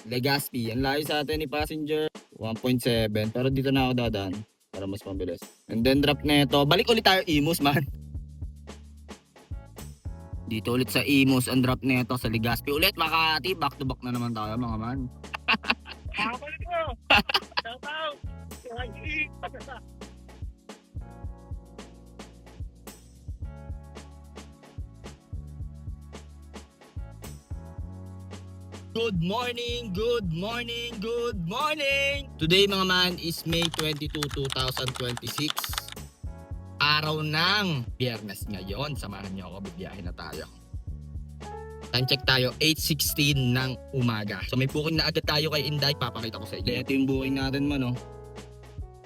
Legazpi. Ang layo sa atin ni passenger 1.7. Pero dito na ako dadaan para mas mabilis. And then drop na ito. Balik ulit tayo Imus man. Dito ulit sa Imus ang drop na ito sa Legazpi. Ulit Makati. Back to back na naman tayo mga man. Kakabalik mo! Shout out! Good morning, good morning, good morning! Today mga man is May 22, 2026. Araw ng Biyernes ngayon. Samahan niyo ako, bibiyahe na tayo. Time check tayo, 8:16 ng umaga. So may booking na agad tayo kay Inday. Papakita ko sa inyo. Ito yung booking natin man,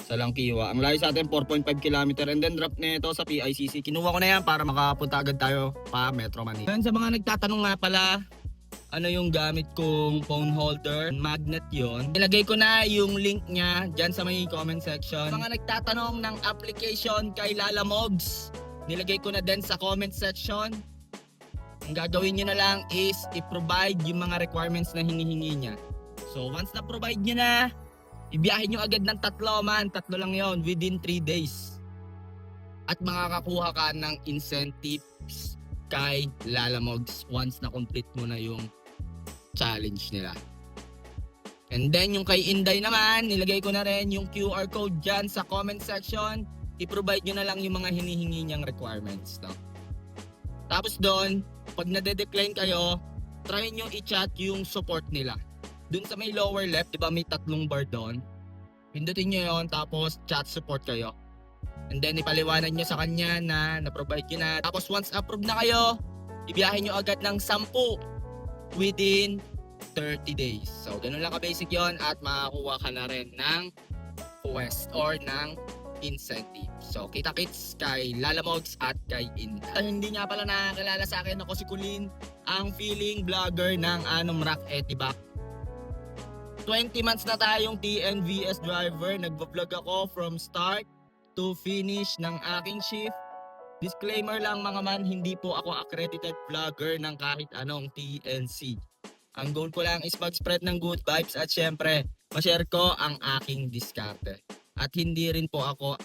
sa Langkiwa. Ang layo sa atin 4.5 km and then drop na ito sa PICC. Kinuha ko na yan para makapunta agad tayo pa Metro Manila. Sa mga nagtatanong nga pala, ano yung gamit kong phone holder, magnet yon. Nilagay ko na yung link niya dyan sa may comment section. Mga nagtatanong ng application kay Lala Mogs, nilagay ko na din sa comment section. Ang gagawin nyo na lang is i-provide yung mga requirements na hinihingi niya. So once na-provide nyo na, ibiyahin nyo agad ng tatlo lang yon within 3 days. At makakakuha ka ng incentives kay Lala Mogs once na complete mo na yung challenge nila. And then yung kay Inday naman, nilagay ko na rin yung QR code dyan sa comment section. I-provide nyo na lang yung mga hinihingi niyang requirements, no? Tapos doon, pag nade-decline kayo, try nyo i-chat yung support nila. Doon sa may lower left, di ba may 3 bar doon? Pindutin nyo yun, tapos chat support kayo. And then ipaliwanag nyo sa kanya na na-provide nyo na. Tapos once approved na kayo, ibiyahin nyo agad ng 10 within 30 days. So ganun lang ka-basic yon at makakuha ka na rin ng quest or ng incentive. So kita-kits kay Lala Mogs at kay Inday. Hindi nga pala nakakilala sa akin, ako si Kulin, ang feeling vlogger ng Anom Rock Etibac. 20 months na tayong TNVS driver. Nagvo-vlog ako from start to finish ng aking shift. Disclaimer lang mga man, hindi po ako accredited vlogger ng kahit anong TNC. Ang goal ko lang is mag-spread ng good vibes at syempre, ma-share ko ang aking diskarte. At hindi rin po ako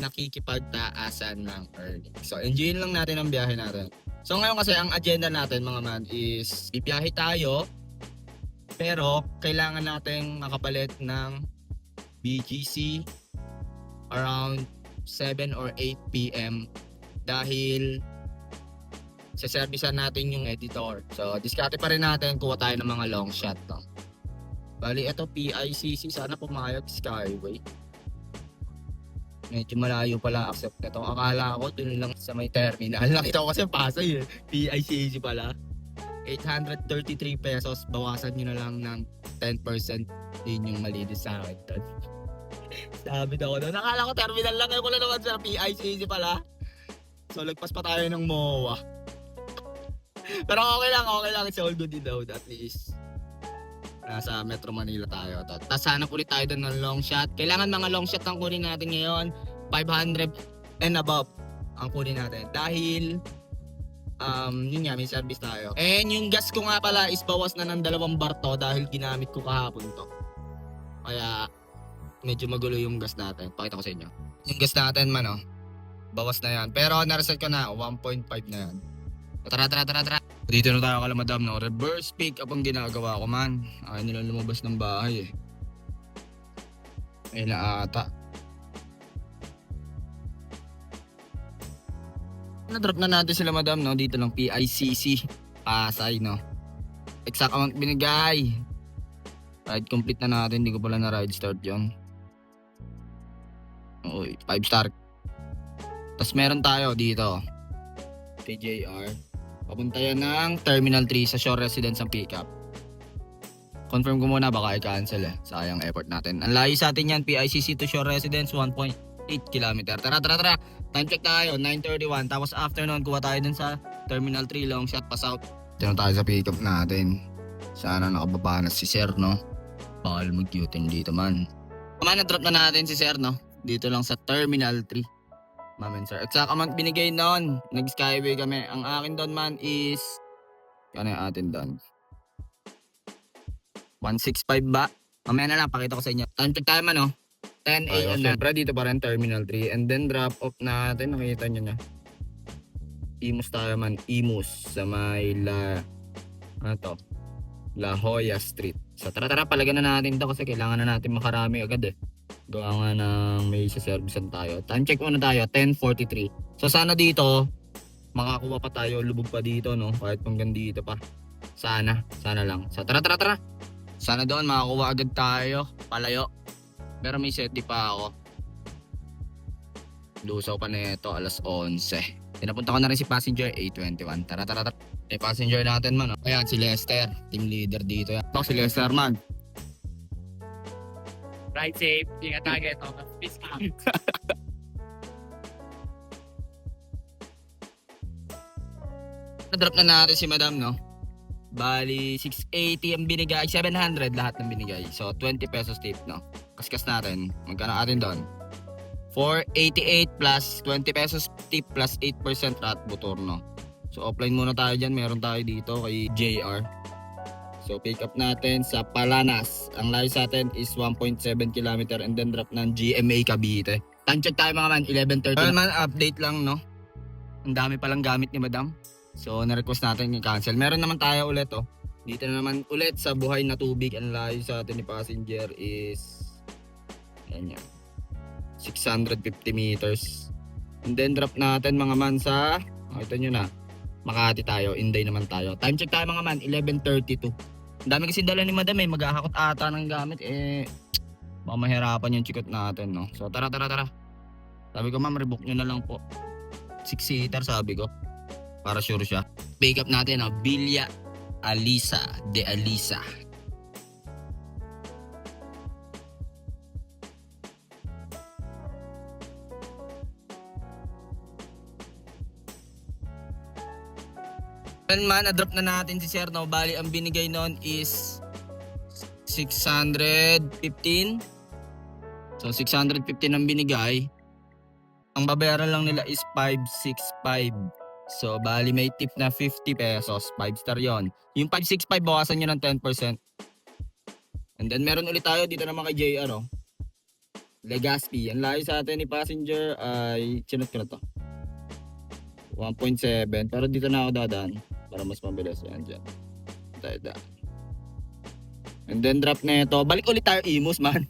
nakikipagtaasan ng earnings. So enjoyin lang natin ang biyahe natin. So ngayon kasi ang agenda natin mga man is bibiyahe tayo, pero kailangan nating makapalit ng BGC around 7 or 8 PM dahil sa-servicean natin yung editor. So, diskarte pa rin natin, kuha tayo ng mga long shot. No? Bali, ito PICC, sana pumayag Skyway. Medyo malayo pala accept nito. Akala ko dun lang sa may terminal. Nakita ko kasi Pasay eh. PICC pala. 833 pesos, bawasan nyo na lang ng 10% din yung malinis sa akin. Sabi na ako doon. Nakala ko terminal lang. Wala naman sa PICC pala. So lagpas pa tayo ng MOA. Pero okay lang. It's all good din daw. At least nasa Metro Manila tayo. Tapos sana ulit tayo doon ng long shot. Kailangan mga long shot ang kunin natin ngayon. 500 and above ang kunin natin. Dahil yun nga, may service tayo. And yung gas ko nga pala is bawas na ng 2 bar to dahil ginamit ko kahapon to. Kaya medyo magulo yung gas natin. Pakita ko sa inyo. Yung gas natin man bawas na yan. Pero nareset ko na 1.5 na yan. Tara. Dito na tayo kala madam, no? Reverse pick up ang ginagawa ko man. Ayaw nila lumabas ng bahay eh. Ayun na ata. Na-drop na natin sila madam, no? Dito lang PICC Pasay, no? Exact amount binigay. Ride complete na natin. Hindi ko pala na ride start yun. Uy, 5 star. Tapos meron tayo dito TJR. Papunta yan ng Terminal 3 sa Shore Residence ang pickup. Confirm ko muna, baka i-cancel eh. Sayang effort natin. Ang layo sa atin yan, PICC to Shore Residence 1.8 km. Tara. Time check tayo, 9:31. Tapos after nun, kuha tayo dun sa Terminal 3 long shot pa south. Ito tayo sa pickup natin. Sana nakababa na si Sir, no? Bakal mag-U-turn dito man. Na-drop na natin si Sir, no? Dito lang sa Terminal 3. Mamen sir. Exact amount binigay noon. Nag-skyway kami. Ang akin doon man is ano yung atin doon? 165 ba? Mamaya na lang, pakita ko sa inyo. Time check tayo man, no? 10 a.m. na. Siyempre, dito pa rin, Terminal 3. And then, drop off natin. Nakita nyo na. Imus tayo man. Imus. Sa may ano to? La Jolla Street. So, tara, palagan na natin to kasi kailangan na natin makarami agad eh. Gawa nga ng may servicean tayo. Time check muna tayo, 10:43. So, sana dito, makakuha pa tayo, lubog pa dito, no? Kahit hanggang dito pa. Sana lang. So, tara. Sana doon makakuha agad tayo, palayo. Pero may set di pa ako. Lusaw pa na ito, alas 11. Pinapunta ko na rin si passenger, 8:21. Tara. Eh, passenger natin man. Oh. Ayan, si Lester, team leader dito. Ito si Lester man. Ride safe. Ingat target. Peace out. Na-drop na natin si madam, no? Bali, 680 ang binigay, 700 lahat ng binigay. So, 20 pesos tip, no? Kaskas natin. Magkano atin doon? 488 plus 20 pesos tip plus 8% rat butorno. So, offline muna tayo dyan. Meron tayo dito kay JR. So, pick up natin sa Palanas. Ang layo sa atin is 1.7 km and then drop ng GMA Cavite. Time check tayo mga man, 11:30. Well man, update lang, no? Ang dami palang gamit ni madam. So, na-request natin i-cancel. Meron naman tayo ulit, oh. Dito na naman ulit sa buhay na tubig. Ang layo sa atin ni passenger is ayan yan, 650 meters. And then drop natin mga man sa, makita nyo na, Makati tayo, Inday naman tayo. Time check tayo mga man, 11:32. Ang dami kasi dala ni madam eh, maghahakot ata ng gamit eh. Baka mahirapan yung chikot natin, no? So tara. Sabi ko ma'am, rebook nyo na lang po. 6-seater sabi ko. Para sure siya. Pick up natin, no? Villa Alisa de Alisa. Man, na-drop na natin si Sir, no? Bali, ang binigay noon is 615. So, 615 ang binigay. Ang babayaran lang nila is 565. So, bali may tip na 50 pesos. 5-star yon. Yung 565, bawasan nyo ng 10%. And then, meron ulit tayo dito naman kay JR, oh. Legazpi. Ang layo sa atin ni passenger ay, sinot ko na to. 1.7. Pero dito na ako dadaan para mas mabilis yan dyan. Tayo. And then drop na ito. Balik ulit tayo Imus man.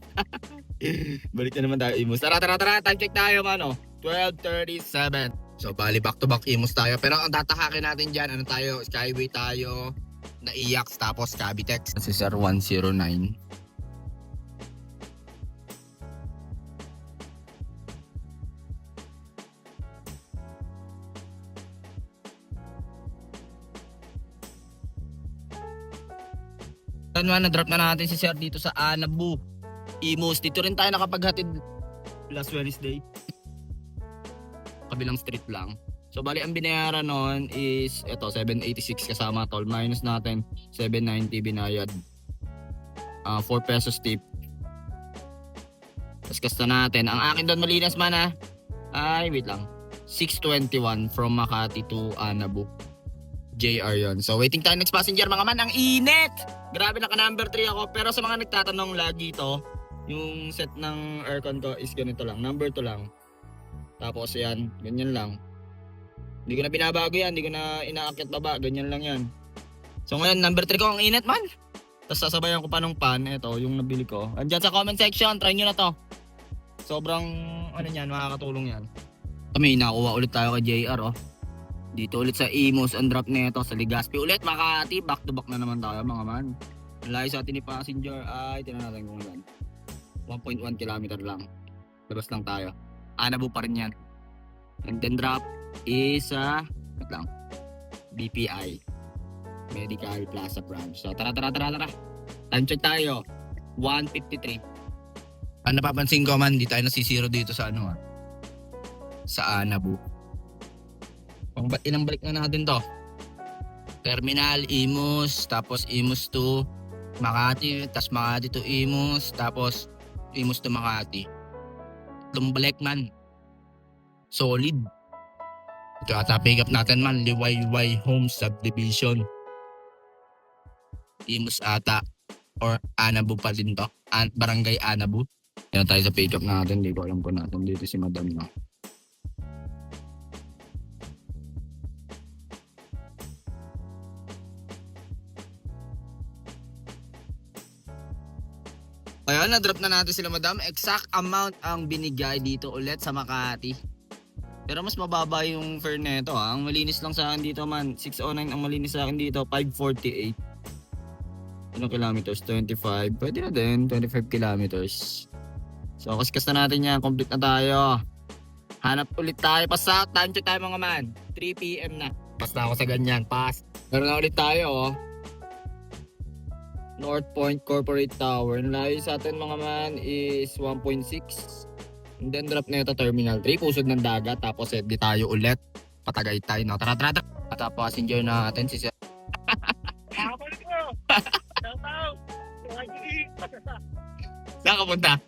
Balik na naman tayo Imus. Tara. Time check tayo man, oh. 12:37. So bali back to back Imus tayo. Pero ang tatakakin natin dyan, ano tayo? Skyway tayo. Naiyak tapos Cavitex. Si Sir 109. Na-drop na natin si Sir dito sa Anabu, Imus. Dito rin tayo nakapaghatid last Wednesday. Kabilang street lang. So bali ang binayaran noon is ito 786 kasama toll, minus natin 790 binayad. 4 pesos tip. Tapos kasta natin. Ang akin doon malinas man ay wait lang. 621 from Makati to Anabu. JR yon. So waiting tayo next passenger mga man. Ang init! Grabe, naka number 3 ako. Pero sa mga nagtatanong lagi to, yung set ng aircon ko is ganito lang. Number 2 lang. Tapos yan, ganyan lang. Hindi ko na binabago yan. Hindi ko na inaakit baba. Ganyan lang yan. So ngayon, number 3 ko ang init man. Tapos sasabayan ko pa ng pan. Ito, yung nabili ko. Andyan sa comment section. Try nyo na to. Sobrang, ano yan, makakatulong yan. Kami, nakuha ulit tayo kay JR, oh. Dito ulit sa Imus, ang drop nito sa Legazpi. Ulit Makati, back to back na naman tayo mga man. Ang layo sa atin ni passenger ay, tinan natin kung ilan. 1.1 km lang. Labas lang tayo. Anabu pa rin yan. And then drop is BPI Medical Plaza Branch. So tara. Time check tayo. 1:53. Ang napapansin ko man, di tayo nasisiro dito sa sa Anabu. Ilang balik na natin to. Terminal, Imus, tapos Imus to Makati, tapos Makati to Imus, tapos Imus to Makati. Balik man. Solid. Ito ata pick up natin man, Liwayway Home Subdivision. Imus ata. or Anabu pa din to. Barangay Anabu. Yan tayo sa pick up natin. Hindi ko alam kung natin dito si Madam no. Ayun, na-drop na natin sila Madam. Exact amount ang binigay dito ulit sa Makati. Pero mas mababa yung fare neto ha. Ang malinis lang sa akin dito man. 609 ang malinis sa akin dito. 548. Ilang kilometers? 25. Pwede na din. 25 kilometers. So, kaskas na natin yan. Complete na tayo. Hanap ulit tayo. Pass out. Time check tayo mga man. 3 PM na. Pass na ako sa ganyan. Pass. Meron na ulit tayo oh. North Point Corporate Tower. Ang layo sa atin mga man is 1.6. And then drop na ito Terminal 3. Pusod ng dagat. Tapos di tayo ulit. Patagaytay. No? Tara, tara, tara. At passenger natin si Sir. Habol ko! Shout out! Saan ka punta?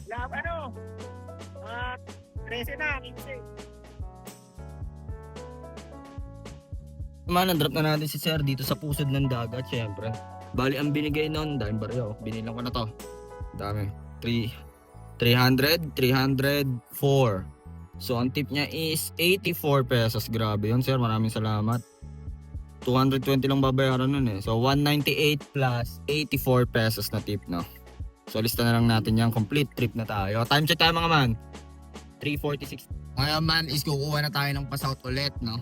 Lab ano? 13 na, 15. Man, drop na natin si Sir dito sa pusod ng dagat. Syempre. Bali, ang binigay noon, dahil baryo. Binilang ko na to. Dami. 300, 304. So, ang tip niya is 84 pesos. Grabe yun, Sir. Maraming salamat. 220 lang babayaran nun eh. So, 198 plus 84 pesos na tip, no? So, lista na lang natin yan. Complete trip na tayo. Time check tayo mga man. 3:46. Ngayon man is kukuha na tayo ng pass-out ulit, no?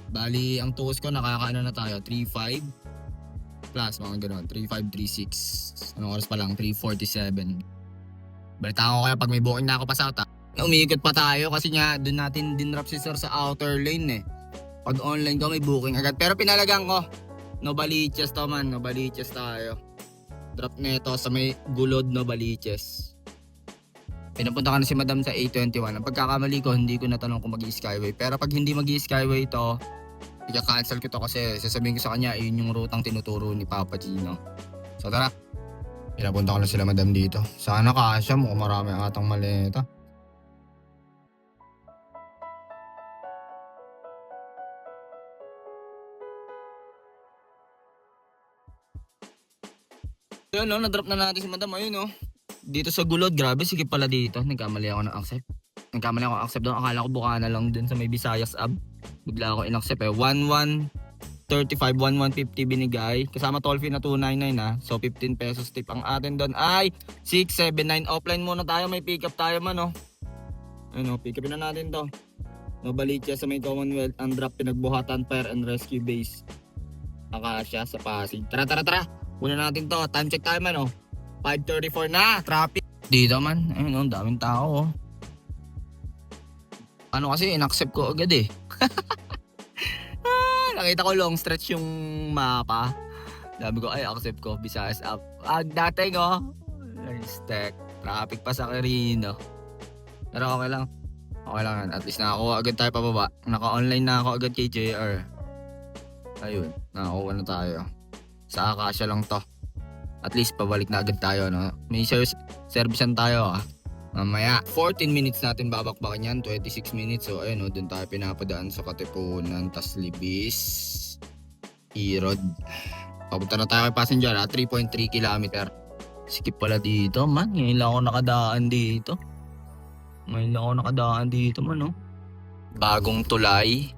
Bali, ang tuos ko nakakaano na tayo. 3.5 plus mga gano'n. 3.536. Anong oras pa lang? 3.47. Balitaan ko kaya pag may booking na ako pass-out ha. Umiikot pa tayo kasi nga doon natin dinrap si Sir sa outer lane eh. Pag online ko may booking agad. Pero pinalagang ko. No baliches to man. No baliches tayo. Drop nito sa may gulod no baliches. Pinapunta ka na si Madam sa A21. Ang pagkakamali ko, hindi ko natanong kung mag-i-skyway. Pero pag hindi mag-i-skyway to, i-cancel ko to kasi sasabihin ko sa kanya, yun yung rutang tinuturo ni Papa Gino. So tara. Pinapunta ko na sila Madam dito. Sana kasya, mukhang marami atang maleta. Ayun no, na-drop na natin si Madam. Ayun no. Dito sa gulod, grabe, sige pala dito. Nagkamali ako ng accept. Nagkamali ako ng accept doon. Akala ko Bukana lang dun sa may Visayas Ab. Bigla ako in-accept eh. 1135, 1150 binigay. Kasama toll fee na 299 ha. So 15 pesos tip. Ang atin doon ay 679. Offline muna tayo. May pick up tayo man oh. Ayun oh, pick upin na natin to. No Balicia sa may Commonwealth. Undrap pinagbuhatan fire and rescue base. Akasya sa Pasig. Tara, tara, tara. Una natin to. Time check tayo man oh. 5:34 na. Traffic. Dito man. Ayun oh, daming tao oh. Ano kasi, in-accept ko agad eh. Nakita ko long stretch yung mapa. Sabi ko, ay, accept ko. Visayas up. Dating oh. Stack. Traffic pa sa Quirino. Pero okay lang. Okay lang yan. At least nakakuha agad tayo pababa. Naka-online na ako agad kay JR. Ayun. Nakakuha na tayo. Sa Akasya lang to. At least pabalik na agad tayo. No? May servicean tayo ah. Mamaya, 14 minutes natin babakbakan yan, 26 minutes. So ayun o, dun tayo pinapadaan sa Katipunan, tas Libis, Irod. Papunta na tayo kay passenger ha, 3.3 kilometer. Skip pala dito man, ngayon lang ako nakadaan dito. Ngayon lang ako nakadaan dito man no. Bagong tulay.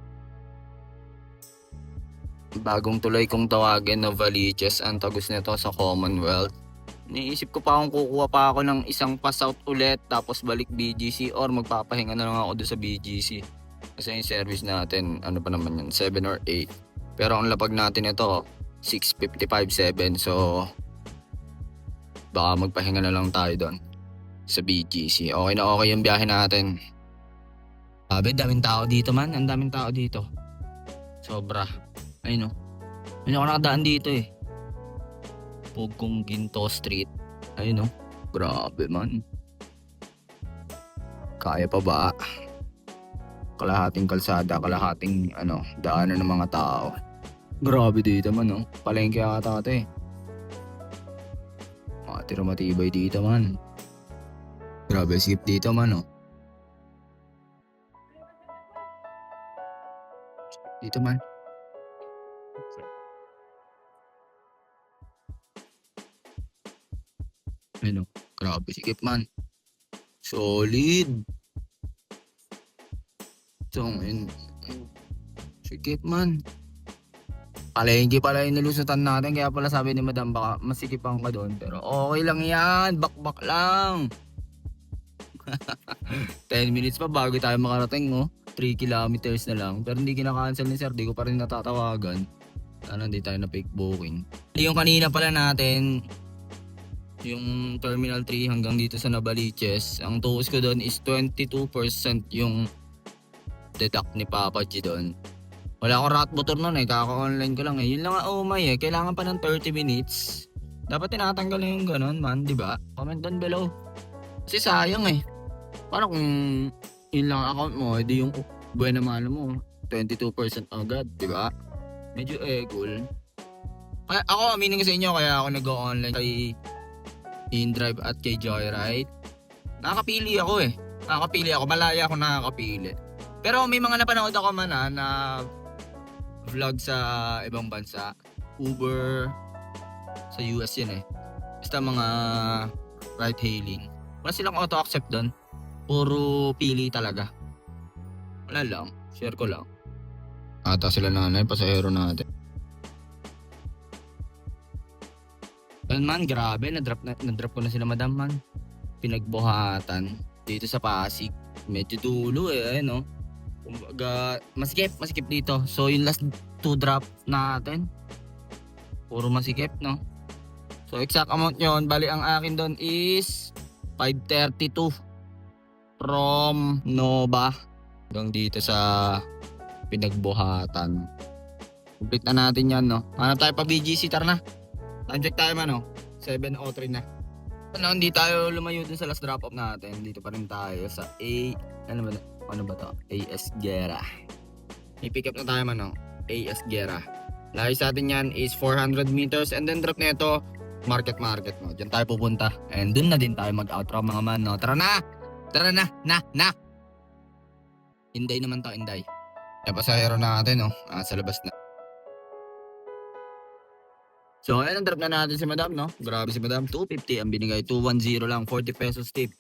Bagong tulay kung tawagin na Valiches, ang tagus nito sa Commonwealth. Niisip ko pa kung kukuha pa ako ng isang pass out ulit tapos balik BGC or magpapahinga na lang ako doon sa BGC. Kasi yung service natin, ano pa naman yun, 7 or 8. Pero ang lapag natin ito, 6:55-7. So, baka magpahinga na lang tayo doon sa BGC. Okay na okay yung biyahe natin. Sabi, daming tao dito man. Ang daming tao dito. Sobra. Ayun o. Hindi ako nakadaan dito eh. Pugong Ginto Street. Ayun oh. Grabe man. Kaya pa ba? Kalahating kalsada, kalahating daanan ng mga tao. Grabe dito man oh. Palengke ata ito eh. Tira matibay dito man. Grabe skip dito man oh. Dito man. Ayun, grabe sikip man. Solid. So, sikip man. Palengke pala yung nilusutan natin, kaya pala sabi ni Madam baka masikipan ka doon. Pero okay lang yan, bakbak lang. 10 minutes pa bago tayo makarating, oh. 3 kilometers na lang. Pero hindi kinakancel ni sir, di ko pa rin natatawagan. Sana hindi tayo na fake booking. Yung kanina pala natin, yung Terminal 3 hanggang dito sa Navaliches, ang tuos ko doon is 22% yung deduct ni Papa G doon. Wala akong rat motor noon eh, kaka-online ko lang eh. Yun lang ang umay eh, kailangan pa ng 30 minutes. Dapat tinatanggal na yung ganun man, di ba? Comment down below. Kasi sayang eh. Paano kung yun lang ang account mo, edi yung buwan na malo mo, 22% agad, di ba? Medyo cool. Kaya ako, aminin ko sa inyo, kaya ako nag-online kay InDrive at kay Joyride. Nakakapili ako eh. Malaya ako nakakapili. Pero may mga napanood ako man na vlog sa ibang bansa. Uber, sa US yun eh. Basta mga ride hailing. Wala silang auto-accept doon. Puro pili talaga. Wala lang. Share ko lang. Ata sila nanay, pasahero natin. Yan man, grabe. Na-drop ko na sila madam man. Pinagbuhatan. Dito sa Pasig. Medyo dulo eh, no? Kumbaga, masikip dito. So, yung last 2 drop natin, puro masikip, no? So, exact amount yun. Bali, ang akin doon is 532 from Nova hanggang dito sa Pinagbuhatan. Complete na natin yan, no? Hanap tayo pa BGC, tara na. Time check tayo man, no? 7:03 na. Ano, hindi tayo lumayo dun sa last drop off natin. Dito pa rin tayo sa ano ba to? AS Guerra. I-pick up na tayo man, no? AS Guerra. Layo sa atin yan is 400 meters and then drop nito market mo. Diyan tayo pupunta. And dun na din tayo mag-outro mga man, no? Tara na! Inday naman to, Inday. Yung pasahero natin, no? Sa labas na. So, ayan, ang drop na natin si Madam, no? Grabe si Madam, 250 ang binigay, 210 lang, 40 pesos tip.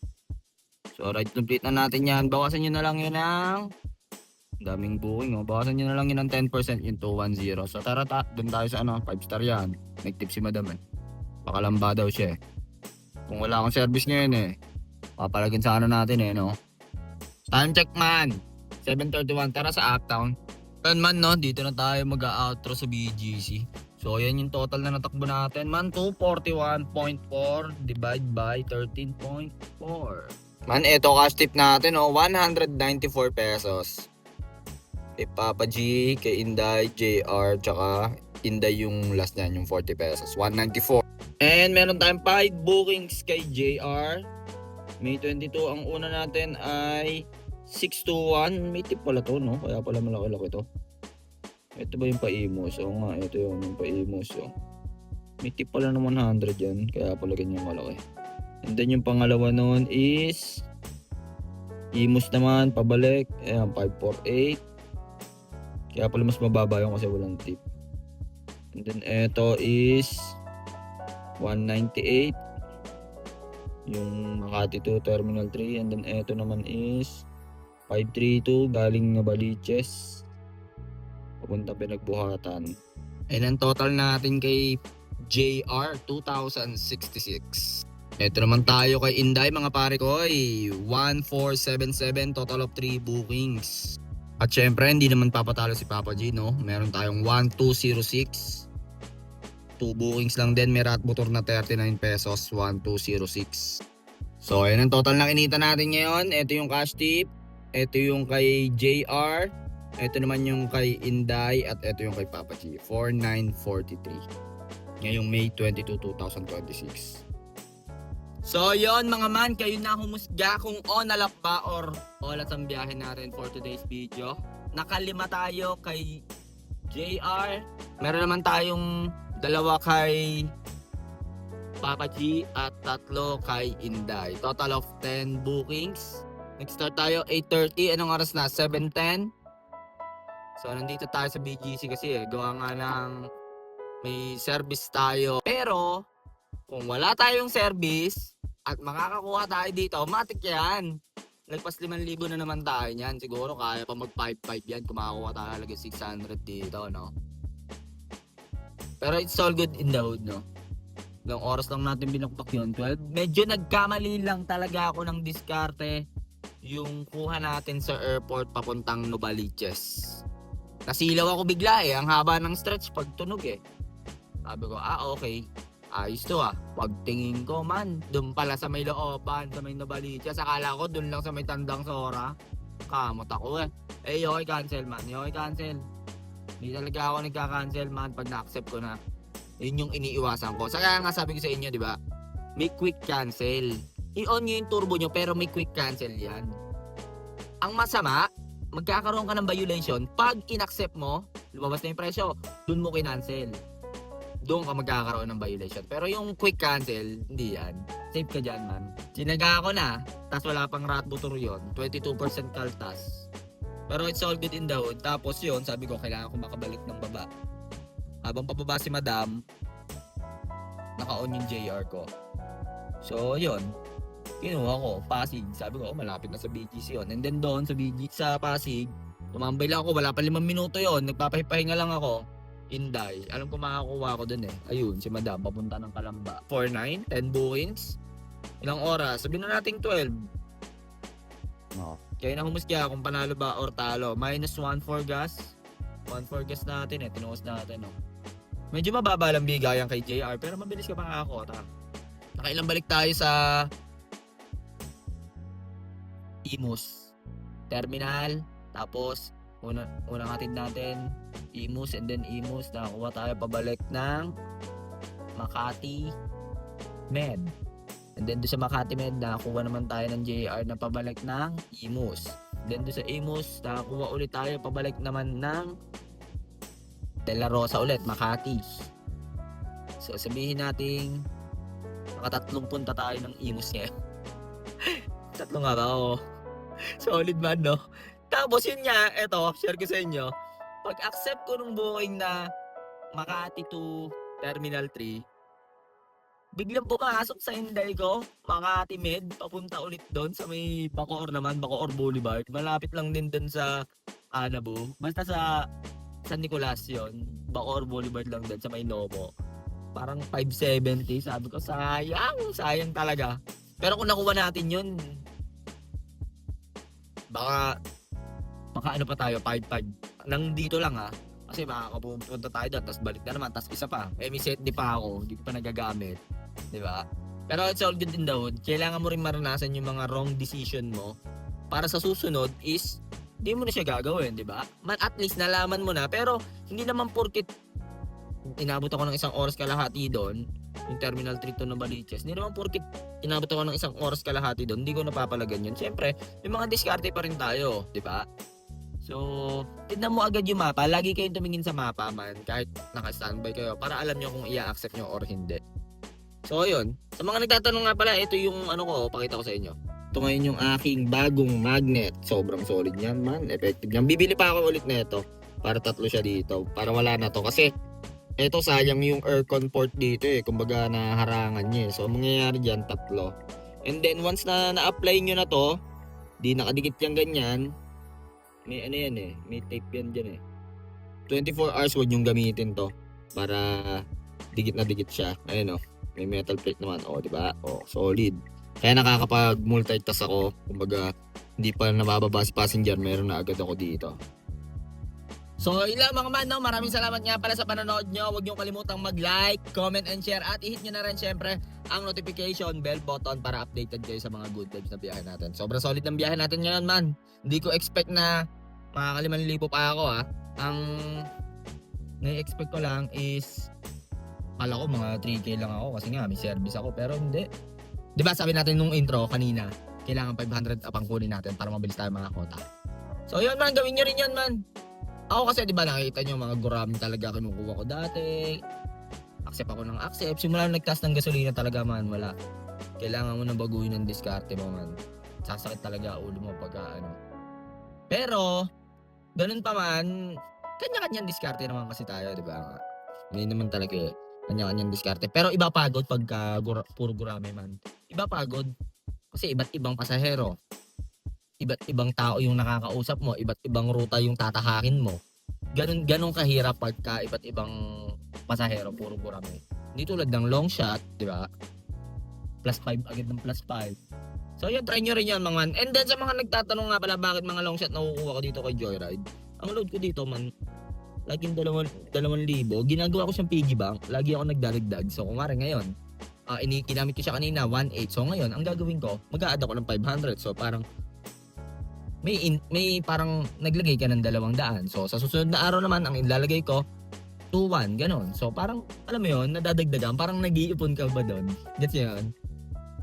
So, ride complete na natin yan. Bawasan nyo na lang yun ng daming booking, oh. Bawasan nyo na lang yun ng 10% yung 210. So, tara, dun tayo sa 5 star yan. Nag-tip si Madam, eh. Pakalamba daw siya, eh. Kung wala akong service ngayon, eh, papalagin sa natin, eh, no? Time check, man. 7:31, tara sa Uptown. Yan man, no? Dito na tayo mag-outro sa BGC. So, yan yung total na natakbo natin, man. 241.4 divide by 13.4. Man, eto cash tip natin, 194 pesos. Kay Papa G, kay Inday, JR, tsaka Inday yung last niyan, yung 40 pesos. 194. And meron tayong 5 bookings kay JR. May 22, ang una natin ay 621. May tip pala to, no? Kaya pala malaki-laki to. Ito ba yung pa-Imos? Oo nga, ito yung pa-Imos. May tip pala ng 100 yan. Kaya pala ganyan malaki. And then yung pangalawa nun is Imos naman, pabalik. Ayan, 548. Kaya pala mas mababa yung kasi walang tip. And then ito is 198. Yung Makati to Terminal 3. And then ito naman is 532 galing Navaliches papunta Pinagbuhatan. And ang total natin kay JR 2,066. Ito naman tayo kay Inday mga pare ko ay 1477, total of 3 bookings. At syempre hindi naman papatalo si Papa G, no? Meron tayong 1206. 2 bookings lang din, may rat motor na 39 pesos, 1206. So ayun ang total na kinita natin ngayon. Ito yung cash tip. Ito yung kay JR. Ito naman yung kay Inday. At ito yung kay Papa G. 4,943. Ngayong May 22, 2026. So yon mga man. Kayo na humusga kung onalap ba or olat ang biyahe natin for today's video. Nakalima tayo kay JR. Meron naman tayong 2 kay Papa G at 3 kay Inday. Total of 10 bookings. Nag-start tayo 8:30. Anong oras na? 7:10. So, nandito tayo sa BGC kasi gawa nga ng may service tayo. Pero, kung wala tayong service, At makakakuha tayo dito, matik yan. Lagpas 5,000 na naman tayo niyan. Siguro kaya pa mag 5,500 yan. Kung makakuha tayo talaga 600 dito, no? Pero it's all good in the hood, no? Ilang oras lang natin binuktok yun, 12. Medyo nagkamali lang talaga ako ng diskarte yung kuha natin sa airport papuntang Novaliches. Nasilaw ako bigla eh. Ang haba ng stretch pag tunog eh. Sabi ko, okay. Ayos to Pagtingin ko man, doon pala sa may looban, sa may Novaliches. Akala ko doon lang sa may Tandang Sora. Kamot ako eh. Yoy, cancel man. Yoy, cancel. Hindi talaga ako nagka-cancel man pag na-accept ko na. Yun yung iniiwasan ko. Kaya nga sabi ko sa inyo, di ba? May quick cancel. I-on nyo yung turbo nyo pero may quick cancel yan. Ang masama, magkakaroon ka ng violation pag in-accept mo, lumabas na yung presyo, doon mo kinancel. Doon ka magkakaroon ng violation. Pero yung quick cancel, hindi yan. Safe ka dyan, man. Sinaga ko na, tas wala pang rat motor yun. 22% kaltas. Pero it's all good in the hood. Tapos yun, sabi ko, kailangan ko makabalik ng baba. Habang pababa si madam, naka-on yung JR ko. So, yun. Kinuha ko, Pasig. Sabi ko, malapit na sa BGC yun. And then doon sa Pasig, tumambay lang ako. Wala pa 5 minuto yun. Nagpapahinga lang ako. Inday. Alam ko makakuha ko dun eh. Ayun, si madam, papunta ng Kalamba. 4-9, 10 bookings. Ilang oras? Sabihin na natin 12. No. Kaya na humusga kung panalo ba or talo. -1 for gas. 1 for gas natin eh. Tinuos natin no. Medyo mababa lang bigayan kay JR pero mabilis ka makakakota. Nakailang balik tayo sa Imus Terminal. Tapos unang hatid natin Imus and then Imus. Nakakuha tayo pabalik ng Makati Med. And then doon sa Makati Med, nakakuha naman tayo ng JR na pabalik ng Imus. Then doon sa Imus, nakakuha ulit tayo pabalik naman ng De La Rosa ulit, Makati. So sabihin natin, nakatatlong punta tayo ng Imus ngayon. Tatlo nga ba? Oo. Solid man, no? Tapos yun nga, eto, share ko sa inyo. Pag accept ko nung booking na Makati to Terminal 3, biglang pumasok sa Inday ko, Makati Med, papunta ulit doon sa may Bacoor naman, Bacoor Boulevard. Malapit lang din doon sa Anabu. Basta sa San Nicolas yun, Bacoor Boulevard lang doon sa may Nomo. Parang 570, sabi ko, sayang talaga. Pero kung nakuha natin yun, baka ano pa tayo, 5-5. Nang dito lang kasi makakapunta tayo doon, tapos balik na naman, tapos isa pa. May set di pa ako, hindi ko pa nagagamit. Diba? Pero it's all good in the hood. Kailangan mo rin maranasan yung mga wrong decision mo para sa susunod is hindi mo na siya gagawin, diba? At least nalaman mo na, pero hindi naman porkit inabot ako ng 1 oras kalahati doon, yung Terminal 3 to Novaliches. Hindi naman porkit inabot ako ng 1 oras kalahati doon, hindi ko napapalagan yun. Siyempre, may mga diskarte pa rin tayo, diba? So, tignan mo agad yung mapa. Lagi kayong tumingin sa mapa man, kahit naka-standby kayo, para alam nyo kung i-accept nyo or hindi. So, yun. Sa mga nagtatanong nga pala, ito yung pakita ko sa inyo. Ito ngayon yung aking bagong magnet. Sobrang solid yan, man. Effective yan. Bibili pa ako ulit na ito para 3 siya dito. Para wala na to. Kasi, ito sayang yung aircon port dito eh. Kumbaga, naharangan niya eh. So, mangyayari dyan, 3. And then, once na na-apply nyo na to, di nakadikit yan ganyan. May ano yan eh. May tape yan dyan eh. 24 hours huwag nyong gamitin to. Para digit na digit siya. Ayun o. May metal plate naman. O, diba? O, solid. Kaya nakakapag-multitask ako. Kumbaga, hindi pa nabababa si passenger. Meron na agad ako dito. So, yun lang mga man, no? Maraming salamat nga pala sa panonood nyo. Huwag nyo kalimutang mag-like, comment, and share. At i-hit nyo na rin syempre ang notification bell button para updated kayo sa mga good vibes na biyahe natin. Sobrang solid ng biyahe natin ngayon, man. Hindi ko expect na makaka-5,000 pa ako, Ang na-expect ko lang is kala ko mga 3K lang ako kasi nga may service ako. Pero hindi. Diba sabi natin nung intro kanina, kailangan 500 apang kunin natin para mabilis tayo makakota. So yun man, gawin nyo rin yun man. Ako kasi diba nakita nyo mga gurami talaga kinukuha ko dati. Accept ako ng accept. Simula nagtaas ng gasolina talaga man, wala. Kailangan mo na baguhin ng diskarte mo man. Sasakit talaga ulo mo pagka ano. Pero, ganun pa man, kanya-kanyang diskarte naman kasi tayo, diba? May naman talaga eh. Kanya-kanyang diskarte. Pero iba pagod pagka puro gurame man. Iba pagod. Kasi iba't ibang pasahero. Iba't ibang tao yung nakakausap mo. Iba't ibang ruta yung tatahakin mo. Ganun kahirap pagka iba't ibang pasahero, puro gurame. Hindi tulad ng long shot, di ba? +5 agad ng +5. So yun, try nyo rin yan mga man. And then sa mga nagtatanong nga pala bakit mga long shot nakukuha ko dito kay Joyride. Ang load ko dito man, laging 2,000. Ginagawa ko siyang piggy bank. Lagi ako nagdaragdag. So kung nga ngayon, kinamit ko siya kanina, 1,800. So ngayon, ang gagawin ko, mag-a-add ako ng 500. So parang, may parang naglagay ka ng 200. So sa susunod na araw naman, ang ilalagay ko, 2,100. Ganon. So parang, alam mo yun, nadadagdagan. Parang nag-iipon ka ba doon? Gets yun?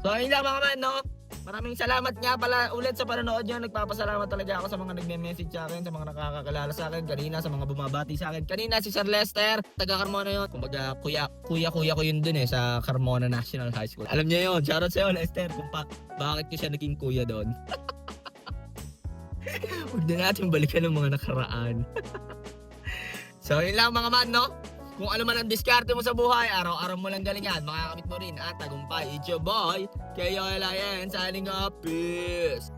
So ayun lang mga man, no? Maraming salamat nga pala ulit sa panonood nyo. Nagpapasalamat talaga ako sa mga nagme-message sa akin, sa mga nakakakilala sa akin kanina, sa mga bumabati sa akin. Kanina si Sir Lester, taga Carmona yun. Kumbaga kuya ko yun dun sa Carmona National High School. Alam niya yun. Shoutout sa'yo Lester kung bakit ko siya naging kuya doon. Huwag na natin balikan ng mga nakaraan. So yun lang mga man, no? Kung ano man ang diskarte mo sa buhay, araw-araw mo lang galingan, makakamit mo rin at tagumpay. It's your boy, K.O.L.I.N. signing off. Peace!